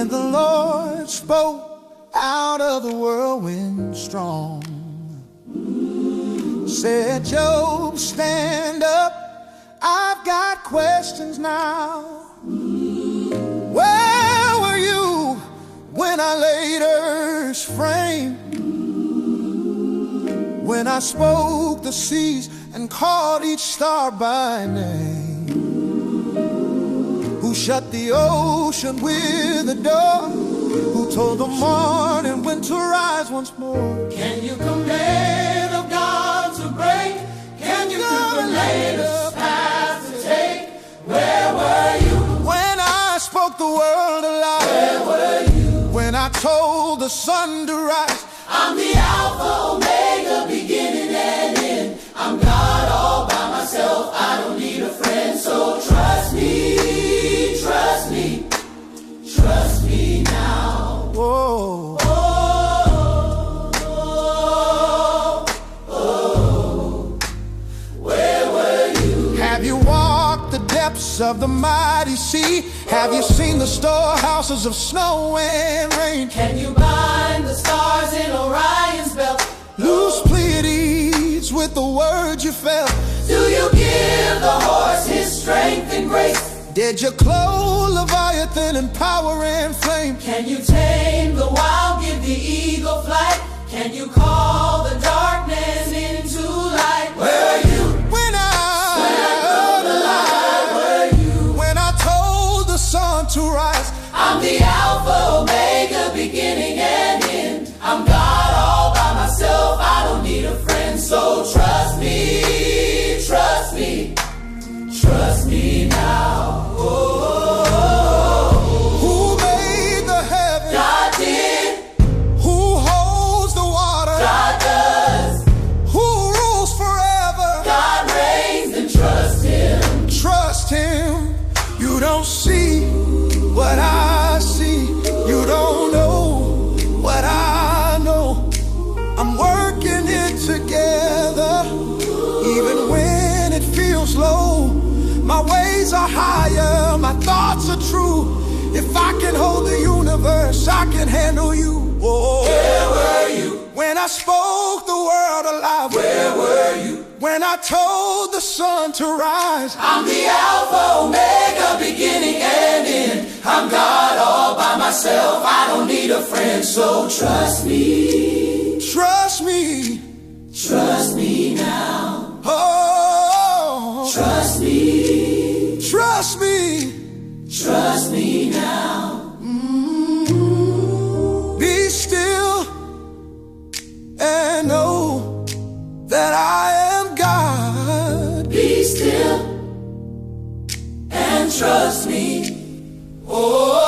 Then the Lord spoke out of the whirlwind strong, said, Job, stand up, I've got questions now. Where were you when I laid earth's frame? When I spoke the seas and called each star by name? Who shut the ocean with a door? Who told the morning when to rise once more? Can you command of God to break? Can you command us path to take? Where were you when I spoke the world alive? Where were you when I told the sun to rise? I'm the Alpha, Omega, beginning and end. I'm God all by myself, I don't need a friend. So trust me, trust me, trust me now. Whoa. Where were you? Have you walked the depths of the mighty sea? Have you seen the storehouses of snow and rain? Can you bind the stars in Orion's belt? Loose Pleiades with the word you felt? Do you give the horse his strength and grace? Did you clothe Leviathan in power and flame? Can you tame the wild, give the eagle flight? Can you call the darkness into light? Where are you when I come alive? Where are you when I told the sun to rise? I'm the Alpha, Omega, beginning and end. I'm God all by myself, I don't need a friend. So trust me, trust me, trust me now. Who made the heavens? God did. Who holds the water? God does. Who rules forever? God reigns, and trust Him. Trust Him. You don't see what I see. You don't know what I know. I'm working it together, even when it feels low. My ways are higher, my thoughts are true. If I can hold the universe, I can handle you. Oh. Where were you when I spoke the world alive? Where were you when I told the sun to rise? I'm the Alpha, Omega, beginning and end. I'm God all by myself, I don't need a friend. So trust me, trust me, trust me now. Oh, trust me, trust me, trust me now. Be still and know that I am God. Be still and trust me. Oh.